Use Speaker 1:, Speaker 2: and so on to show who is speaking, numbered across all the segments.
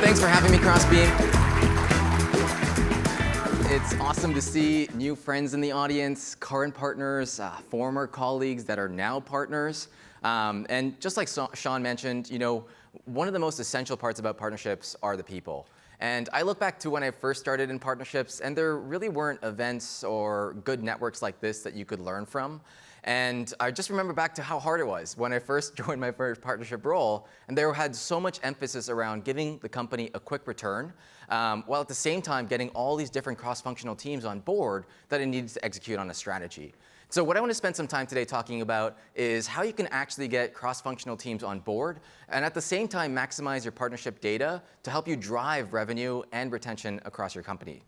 Speaker 1: Thanks for having me, Crossbeam. It's awesome to see new friends in the audience, current partners, former colleagues that are now partners. And just like Sean mentioned, one of the most essential parts about partnerships are the people. And I look back to when I first started in partnerships, and there really weren't events or good networks like this that you could learn from. And I just remember back to how hard it was when I first joined my first partnership role, and there had so much emphasis around giving the company a quick return, while at the same time getting all these different cross-functional teams on board that it needed to execute on a strategy. So what I want to spend some time today talking about is how you can actually get cross-functional teams on board and at the same time maximize your partnership data to help you drive revenue and retention across your company.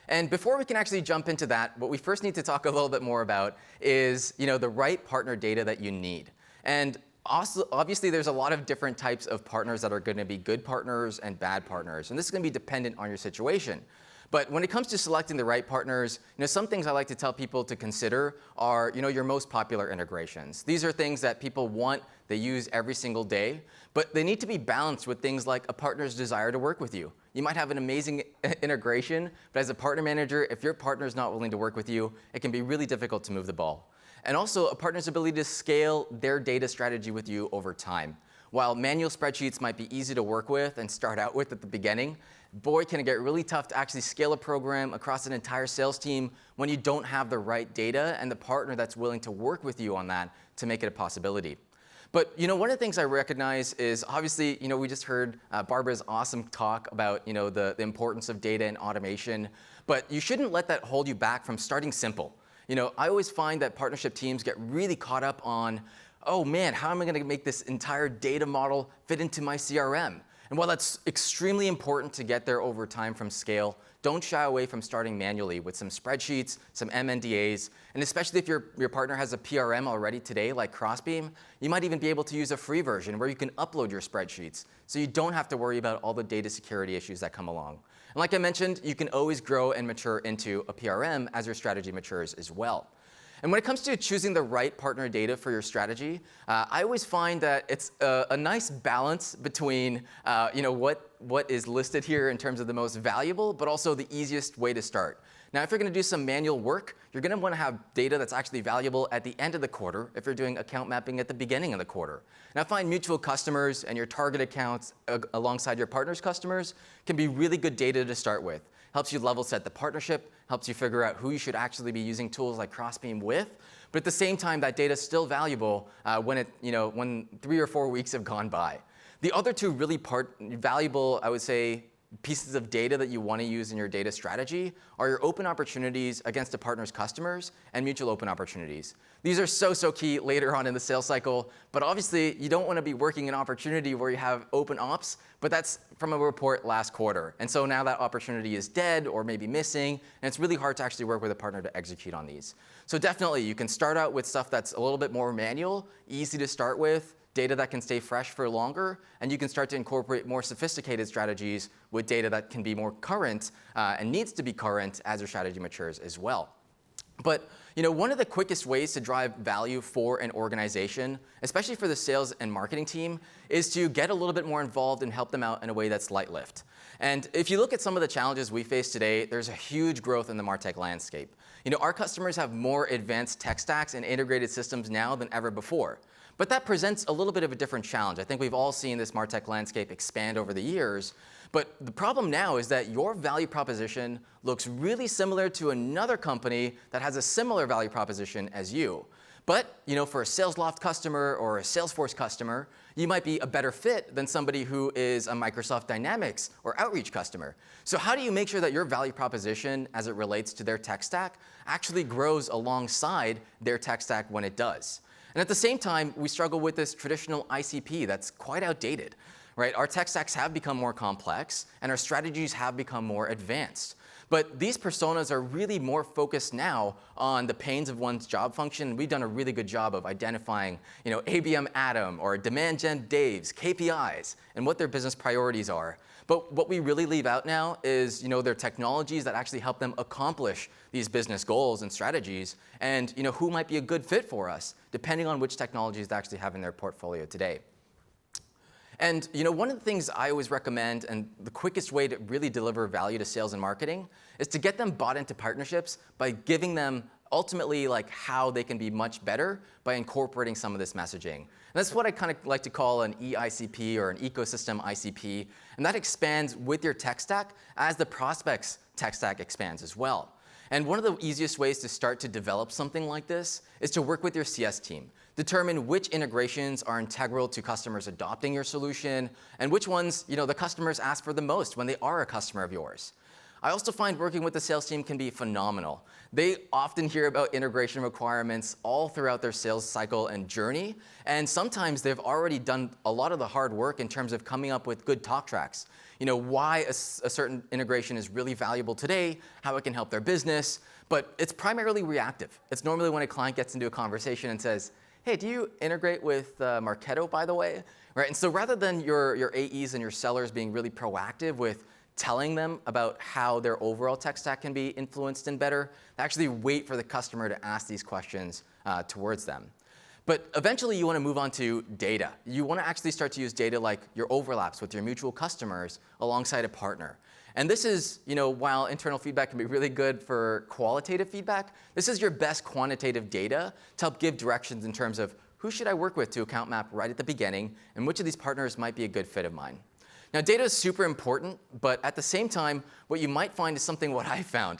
Speaker 1: And before we can actually jump into that, what we first need to talk a little bit more about is the right partner data that you need. And also, obviously, there's a lot of different types of partners that are going to be good partners and bad partners. And this is going to be dependent on your situation. But when it comes to selecting the right partners, some things I like to tell people to consider are your most popular integrations. These are things that people want, they use every single day, but they need to be balanced with things like a partner's desire to work with you. You might have an amazing integration, but as a partner manager, if your partner is not willing to work with you, it can be really difficult to move the ball. And also a partner's ability to scale their data strategy with you over time. While manual spreadsheets might be easy to work with and start out with at the beginning, boy, can it get really tough to actually scale a program across an entire sales team when you don't have the right data and the partner that's willing to work with you on that to make it a possibility. But one of the things I recognize is obviously, we just heard Barbara's awesome talk about the importance of data and automation, but you shouldn't let that hold you back from starting simple. I always find that partnership teams get really caught up on, oh man, how am I going to make this entire data model fit into my CRM? And while that's extremely important to get there over time from scale, don't shy away from starting manually with some spreadsheets, some MNDAs, and especially if your partner has a PRM already today, like Crossbeam, you might even be able to use a free version where you can upload your spreadsheets, so you don't have to worry about all the data security issues that come along. And like I mentioned, you can always grow and mature into a PRM as your strategy matures as well. And when it comes to choosing the right partner data for your strategy, I always find that it's a nice balance between what is listed here in terms of the most valuable, but also the easiest way to start. Now, if you're going to do some manual work, you're going to want to have data that's actually valuable at the end of the quarter if you're doing account mapping at the beginning of the quarter. Now, find mutual customers and your target accounts alongside your partner's customers can be really good data to start with. Helps you level set the partnership, helps you figure out who you should actually be using tools like Crossbeam with, but at the same time, that data is still valuable when 3 or 4 weeks have gone by. The other two really valuable, I would say, pieces of data that you want to use in your data strategy are your open opportunities against a partner's customers and mutual open opportunities. These are so key later on in the sales cycle, but obviously you don't want to be working an opportunity where you have open ops, but that's from a report last quarter. And so now that opportunity is dead or maybe missing, and it's really hard to actually work with a partner to execute on these. So definitely you can start out with stuff that's a little bit more manual, easy to start with, data that can stay fresh for longer, and you can start to incorporate more sophisticated strategies with data that can be more current and needs to be current as your strategy matures as well. But one of the quickest ways to drive value for an organization, especially for the sales and marketing team, is to get a little bit more involved and help them out in a way that's light lift. And if you look at some of the challenges we face today, there's a huge growth in the MarTech landscape. Our customers have more advanced tech stacks and integrated systems now than ever before. But that presents a little bit of a different challenge. I think we've all seen this MarTech landscape expand over the years. But the problem now is that your value proposition looks really similar to another company that has a similar value proposition as you. But for a SalesLoft customer or a Salesforce customer, you might be a better fit than somebody who is a Microsoft Dynamics or Outreach customer. So how do you make sure that your value proposition as it relates to their tech stack actually grows alongside their tech stack when it does? And at the same time, we struggle with this traditional ICP that's quite outdated, right? Our tech stacks have become more complex, and our strategies have become more advanced. But these personas are really more focused now on the pains of one's job function. We've done a really good job of identifying, ABM Adam or Demand Gen Dave's KPIs and what their business priorities are. But what we really leave out now is, their technologies that actually help them accomplish these business goals and strategies, and who might be a good fit for us, depending on which technologies they actually have in their portfolio today. And one of the things I always recommend, and the quickest way to really deliver value to sales and marketing, is to get them bought into partnerships by giving them ultimately like how they can be much better by incorporating some of this messaging. And that's what I kind of like to call an EICP or an ecosystem ICP, and that expands with your tech stack as the prospect's tech stack expands as well. And one of the easiest ways to start to develop something like this is to work with your CS team. Determine which integrations are integral to customers adopting your solution and which ones the customers ask for the most when they are a customer of yours. I also find working with the sales team can be phenomenal. They often hear about integration requirements all throughout their sales cycle and journey, and sometimes they've already done a lot of the hard work in terms of coming up with good talk tracks. Why a certain integration is really valuable today, how it can help their business, but it's primarily reactive. It's normally when a client gets into a conversation and says, hey, do you integrate with Marketo, by the way? Right? And so rather than your AEs and your sellers being really proactive with telling them about how their overall tech stack can be influenced and better, they actually wait for the customer to ask these questions towards them. But eventually you want to move on to data. You want to actually start to use data like your overlaps with your mutual customers alongside a partner. And this is, while internal feedback can be really good for qualitative feedback, this is your best quantitative data to help give directions in terms of who should I work with to account map right at the beginning, and which of these partners might be a good fit of mine. Now, data is super important, but at the same time, what you might find is something what I found,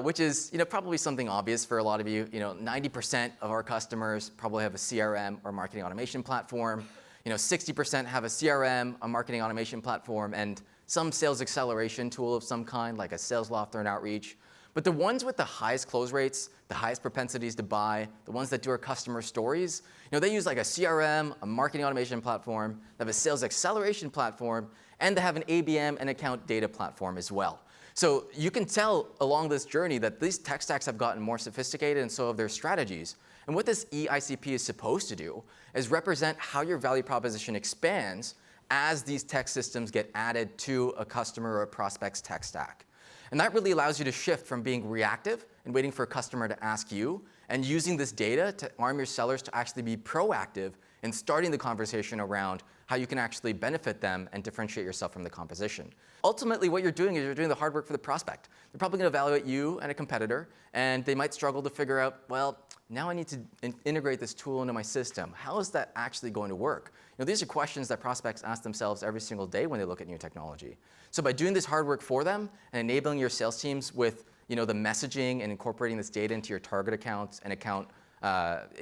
Speaker 1: which is probably something obvious for a lot of you. 90% of our customers probably have a CRM or marketing automation platform. 60% have a CRM, a marketing automation platform, and some sales acceleration tool of some kind, like a SalesLoft or an Outreach. But the ones with the highest close rates, the highest propensities to buy, the ones that do our customer stories, they use like a CRM, a marketing automation platform, they have a sales acceleration platform, and they have an ABM and account data platform as well. So you can tell along this journey that these tech stacks have gotten more sophisticated, and so have their strategies. And what this EICP is supposed to do is represent how your value proposition expands as these tech systems get added to a customer or a prospect's tech stack. And that really allows you to shift from being reactive and waiting for a customer to ask you, and using this data to arm your sellers to actually be proactive in starting the conversation around how you can actually benefit them and differentiate yourself from the competition. Ultimately, what you're doing is you're doing the hard work for the prospect. They're probably going to evaluate you and a competitor, and they might struggle to figure out, well, now I need to integrate this tool into my system. How is that actually going to work? These are questions that prospects ask themselves every single day when they look at new technology. So by doing this hard work for them and enabling your sales teams with the messaging and incorporating this data into your target accounts and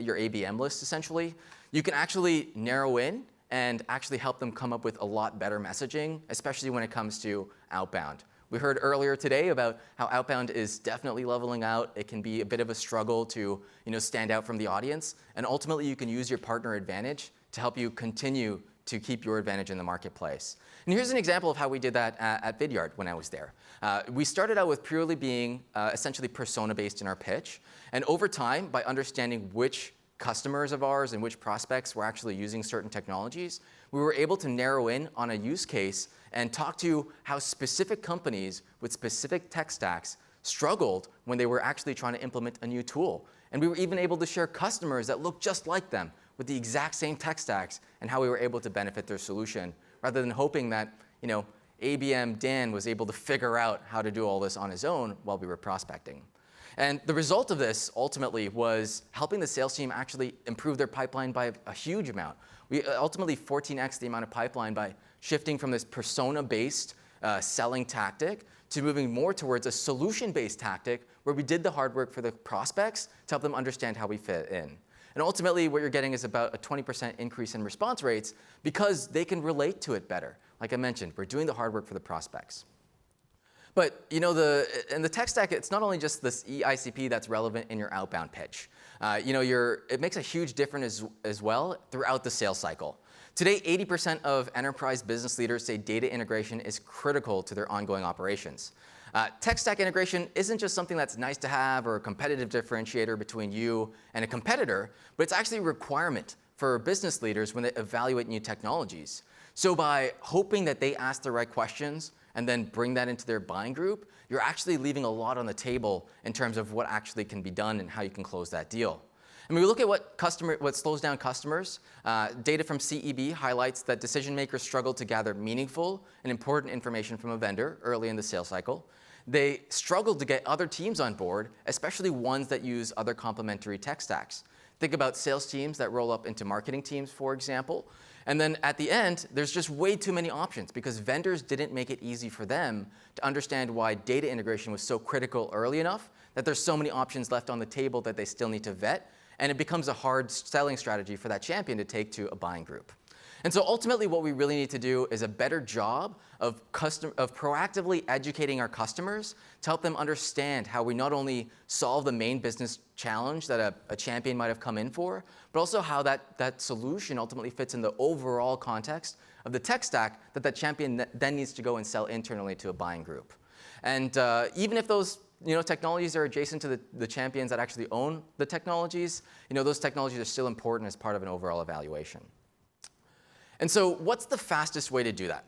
Speaker 1: your ABM list, essentially, you can actually narrow in and actually help them come up with a lot better messaging, especially when it comes to outbound. We heard earlier today about how outbound is definitely leveling out. It can be a bit of a struggle to stand out from the audience, and ultimately you can use your partner advantage to help you continue to keep your advantage in the marketplace. And here's an example of how we did that at Vidyard when I was there. We started out with purely being essentially persona-based in our pitch, and over time, by understanding which customers of ours and which prospects were actually using certain technologies, we were able to narrow in on a use case and talk to how specific companies with specific tech stacks struggled when they were actually trying to implement a new tool. And we were even able to share customers that looked just like them with the exact same tech stacks and how we were able to benefit their solution, rather than hoping that ABM Dan was able to figure out how to do all this on his own while we were prospecting. And the result of this ultimately was helping the sales team actually improve their pipeline by a huge amount. We ultimately 14x the amount of pipeline by shifting from this persona-based selling tactic to moving more towards a solution-based tactic where we did the hard work for the prospects to help them understand how we fit in. And ultimately, what you're getting is about a 20% increase in response rates because they can relate to it better. Like I mentioned, we're doing the hard work for the prospects. But in the tech stack, it's not only just this EICP that's relevant in your outbound pitch. It makes a huge difference as well throughout the sales cycle. Today, 80% of enterprise business leaders say data integration is critical to their ongoing operations. Tech stack integration isn't just something that's nice to have or a competitive differentiator between you and a competitor, but it's actually a requirement for business leaders when they evaluate new technologies. So by hoping that they ask the right questions and then bring that into their buying group, you're actually leaving a lot on the table in terms of what actually can be done and how you can close that deal. And when we look at what slows down customers, data from CEB highlights that decision makers struggle to gather meaningful and important information from a vendor early in the sales cycle. They struggle to get other teams on board, especially ones that use other complementary tech stacks. Think about sales teams that roll up into marketing teams, for example. And then at the end, there's just way too many options because vendors didn't make it easy for them to understand why data integration was so critical early enough that there's so many options left on the table that they still need to vet. And it becomes a hard selling strategy for that champion to take to a buying group. And so ultimately what we really need to do is a better job of proactively educating our customers to help them understand how we not only solve the main business challenge that a champion might have come in for, but also how that solution ultimately fits in the overall context of the tech stack that champion then needs to go and sell internally to a buying group. And even if those technologies are adjacent to the champions that actually own the technologies, those technologies are still important as part of an overall evaluation. And so what's the fastest way to do that?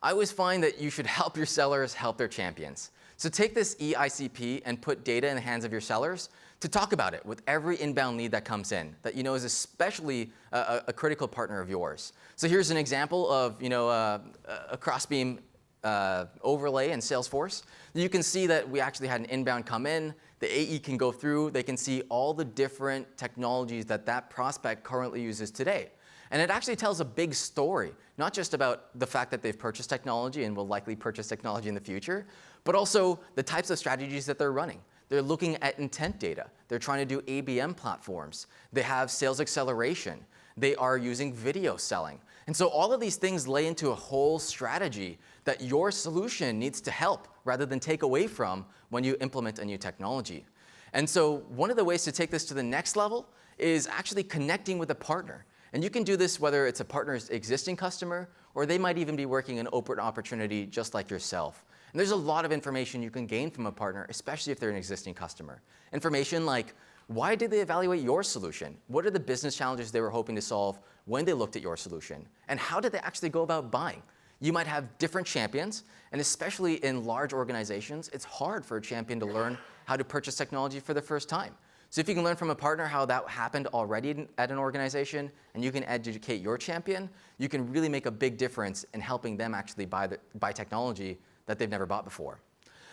Speaker 1: I always find that you should help your sellers help their champions. So take this EICP and put data in the hands of your sellers to talk about it with every inbound lead that comes in that is especially a critical partner of yours. So here's an example of a Crossbeam overlay in Salesforce. You can see that we actually had an inbound come in. The AE can go through. They can see all the different technologies that prospect currently uses today. And it actually tells a big story, not just about the fact that they've purchased technology and will likely purchase technology in the future, but also the types of strategies that they're running. They're looking at intent data. They're trying to do ABM platforms. They have sales acceleration. They are using video selling. And so all of these things lay into a whole strategy that your solution needs to help rather than take away from when you implement a new technology. And so one of the ways to take this to the next level is actually connecting with a partner. And you can do this whether it's a partner's existing customer or they might even be working an open opportunity just like yourself. And there's a lot of information you can gain from a partner, especially if they're an existing customer. Information like, why did they evaluate your solution? What are the business challenges they were hoping to solve when they looked at your solution? And how did they actually go about buying? You might have different champions, and especially in large organizations, it's hard for a champion to learn how to purchase technology for the first time. So if you can learn from a partner how that happened already at an organization and you can educate your champion, you can really make a big difference in helping them actually buy technology that they've never bought before.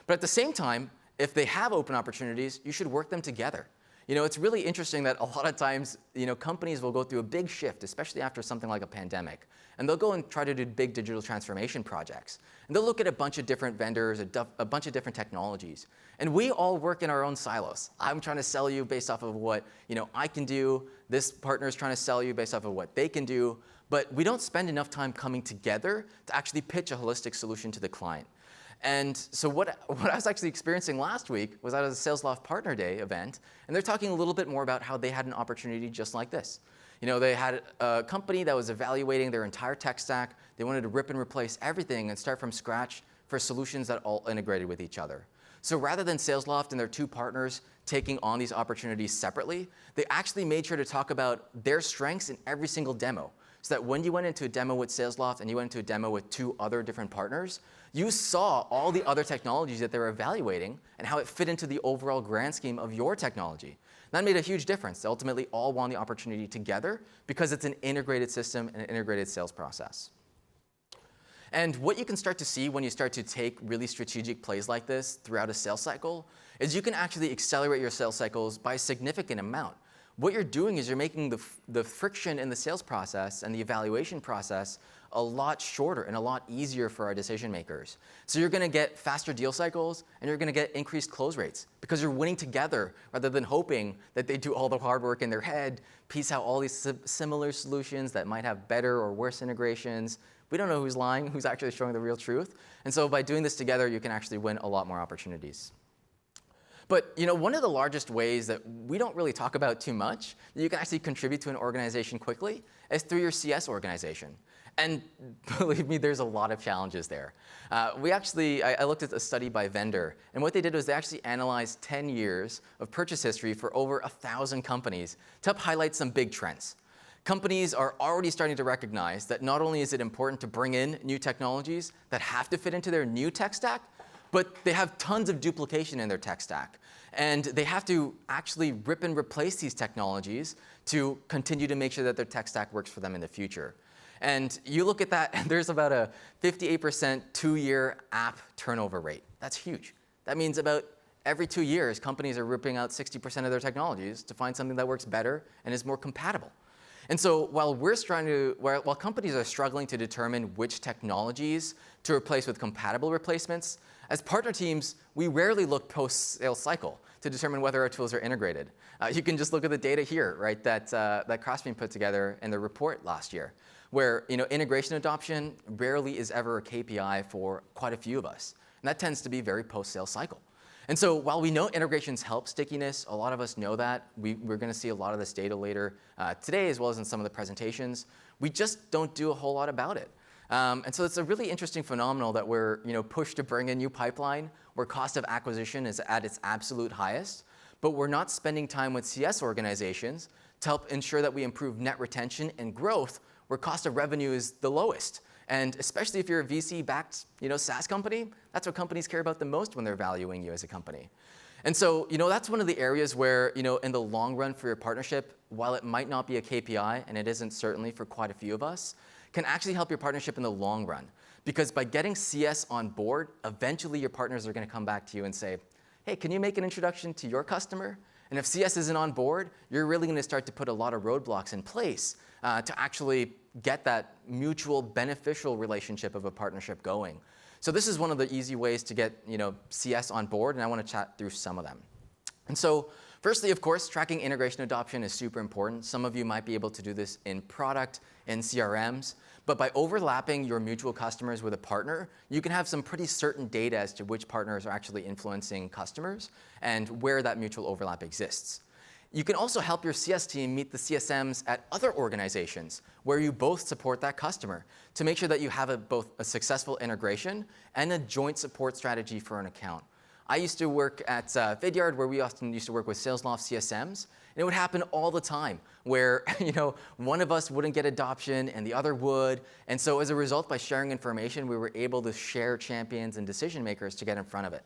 Speaker 1: But at the same time, if they have open opportunities, you should work them together. It's really interesting that a lot of times, companies will go through a big shift, especially after something like a pandemic. And they'll go and try to do big digital transformation projects. And they'll look at a bunch of different vendors, a bunch of different technologies. And we all work in our own silos. I'm trying to sell you based off of what I can do. This partner is trying to sell you based off of what they can do. But we don't spend enough time coming together to actually pitch a holistic solution to the client. And so what I was actually experiencing last week was at a SalesLoft Partner Day event, and they're talking a little bit more about how they had an opportunity just like this. They had a company that was evaluating their entire tech stack. They wanted to rip and replace everything and start from scratch for solutions that all integrated with each other. So rather than SalesLoft and their two partners taking on these opportunities separately, they actually made sure to talk about their strengths in every single demo. So that when you went into a demo with SalesLoft and you went into a demo with two other different partners, you saw all the other technologies that they were evaluating and how it fit into the overall grand scheme of your technology. That made a huge difference. They ultimately all won the opportunity together because it's an integrated system and an integrated sales process. And what you can start to see when you start to take really strategic plays like this throughout a sales cycle is you can actually accelerate your sales cycles by a significant amount. What you're doing is you're making the friction in the sales process and the evaluation process a lot shorter and a lot easier for our decision makers. So you're going to get faster deal cycles and you're going to get increased close rates because you're winning together rather than hoping that they do all the hard work in their head, piece out all these similar solutions that might have better or worse integrations. We don't know who's lying, who's actually showing the real truth. And so by doing this together, you can actually win a lot more opportunities. But one of the largest ways that we don't really talk about too much that you can actually contribute to an organization quickly is through your CS organization. And believe me, there's a lot of challenges there. I looked at a study by Vendor, and what they did was they actually analyzed 10 years of purchase history for over 1,000 companies to help highlight some big trends. Companies are already starting to recognize that not only is it important to bring in new technologies that have to fit into their new tech stack, but they have tons of duplication in their tech stack. And they have to actually rip and replace these technologies to continue to make sure that their tech stack works for them in the future. And you look at that, and there's about a 58% 2-year app turnover rate. That's huge. That means about every 2 years, companies are ripping out 60% of their technologies to find something that works better and is more compatible. And so while companies are struggling to determine which technologies to replace with compatible replacements, as partner teams, we rarely look post-sales cycle to determine whether our tools are integrated. You can just look at the data here, right, that Crossbeam put together in the report last year, where integration adoption rarely is ever a KPI for quite a few of us. And that tends to be very post-sales cycle. And so while we know integrations help stickiness, a lot of us know that. We're going to see a lot of this data later today, as well as in some of the presentations. We just don't do a whole lot about it. And so it's a really interesting phenomenon that we're pushed to bring a new pipeline where cost of acquisition is at its absolute highest, but we're not spending time with CS organizations to help ensure that we improve net retention and growth where cost of revenue is the lowest. And especially if you're a VC-backed SaaS company, that's what companies care about the most when they're valuing you as a company. And so that's one of the areas where in the long run for your partnership, while it might not be a KPI, and it isn't certainly for quite a few of us, can actually help your partnership in the long run. Because by getting CS on board, eventually your partners are going to come back to you and say, hey, can you make an introduction to your customer? And if CS isn't on board, you're really going to start to put a lot of roadblocks in place to actually get that mutual beneficial relationship of a partnership going. So this is one of the easy ways to get CS on board, and I want to chat through some of them. And so firstly, of course, tracking integration adoption is super important. Some of you might be able to do this in product and CRMs, but by overlapping your mutual customers with a partner, you can have some pretty certain data as to which partners are actually influencing customers and where that mutual overlap exists. You can also help your CS team meet the CSMs at other organizations where you both support that customer to make sure that you have both a successful integration and a joint support strategy for an account. I used to work at Vidyard, where we often used to work with SalesLoft CSMs, and it would happen all the time where one of us wouldn't get adoption and the other would. And so as a result, by sharing information, we were able to share champions and decision makers to get in front of it.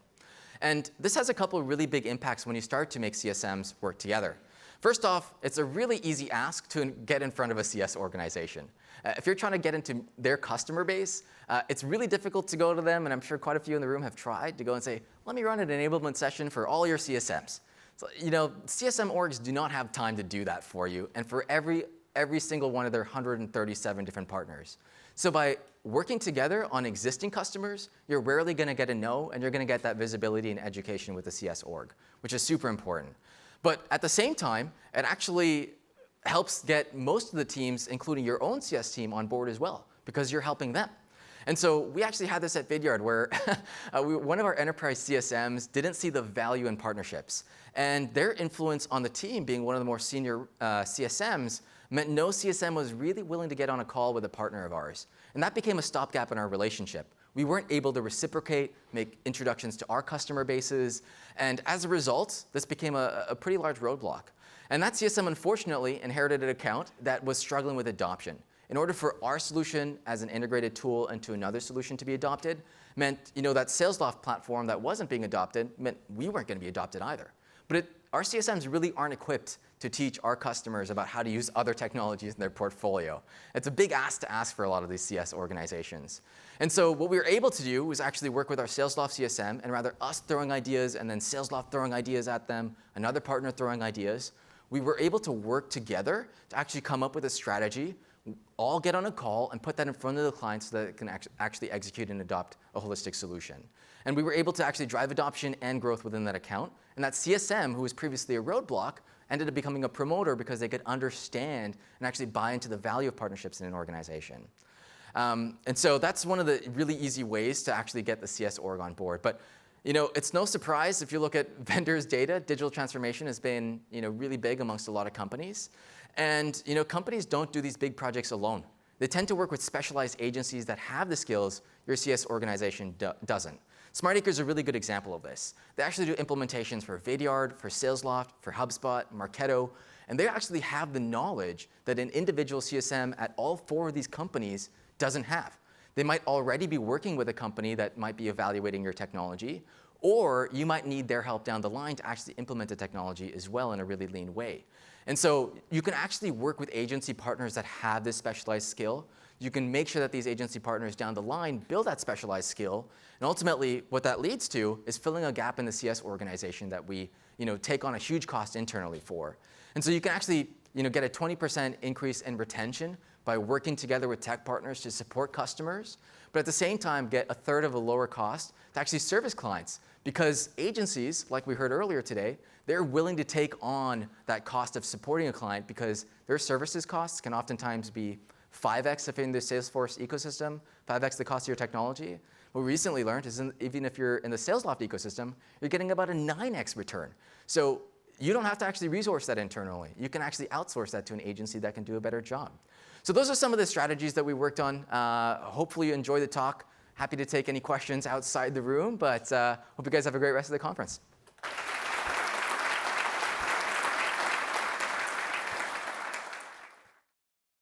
Speaker 1: And this has a couple of really big impacts when you start to make CSMs work together. First off, it's a really easy ask to get in front of a CS organization. If you're trying to get into their customer base, it's really difficult to go to them, and I'm sure quite a few in the room have tried to go and say, let me run an enablement session for all your CSMs. So, CSM orgs do not have time to do that for you, and for every single one of their 137 different partners. So by working together on existing customers, you're rarely going to get a no, and you're going to get that visibility and education with the CS org, which is super important. But at the same time, it actually helps get most of the teams, including your own CS team, on board as well, because you're helping them. And so we actually had this at Vidyard where one of our enterprise CSMs didn't see the value in partnerships. And their influence on the team, being one of the more senior CSMs, meant no CSM was really willing to get on a call with a partner of ours. And that became a stopgap in our relationship. We weren't able to reciprocate, make introductions to our customer bases. And as a result, this became a pretty large roadblock. And that CSM, unfortunately, inherited an account that was struggling with adoption. In order for our solution as an integrated tool into another solution to be adopted, meant that SalesLoft platform that wasn't being adopted meant we weren't going to be adopted either. But our CSMs really aren't equipped to teach our customers about how to use other technologies in their portfolio. It's a big ask to ask for a lot of these CS organizations. And so what we were able to do was actually work with our SalesLoft CSM, and rather us throwing ideas and then SalesLoft throwing ideas at them, another partner throwing ideas, we were able to work together to actually come up with a strategy, all get on a call and put that in front of the client so that it can actually execute and adopt a holistic solution. And we were able to actually drive adoption and growth within that account. And that CSM, who was previously a roadblock, ended up becoming a promoter because they could understand and actually buy into the value of partnerships in an organization. And so that's one of the really easy ways to actually get the CS org on board. But it's no surprise if you look at vendors' data, digital transformation has been really big amongst a lot of companies. And companies don't do these big projects alone. They tend to work with specialized agencies that have the skills your CS organization doesn't. SmartAcre is a really good example of this. They actually do implementations for Vidyard, for SalesLoft, for HubSpot, Marketo, and they actually have the knowledge that an individual CSM at all 4 of these companies doesn't have. They might already be working with a company that might be evaluating your technology, or you might need their help down the line to actually implement the technology as well in a really lean way. And so you can actually work with agency partners that have this specialized skill. You can make sure that these agency partners down the line build that specialized skill. And ultimately, what that leads to is filling a gap in the CS organization that we take on a huge cost internally for. And so you can actually get a 20% increase in retention by working together with tech partners to support customers, but at the same time get a third of a lower cost to actually service clients. Because agencies, like we heard earlier today, they're willing to take on that cost of supporting a client because their services costs can oftentimes be 5x if in the Salesforce ecosystem, 5x the cost of your technology. What we recently learned is even if you're in the SalesLoft ecosystem, you're getting about a 9x return. So you don't have to actually resource that internally. You can actually outsource that to an agency that can do a better job. So those are some of the strategies that we worked on. Hopefully you enjoyed the talk. Happy to take any questions outside the room, but hope you guys have a great rest of the conference.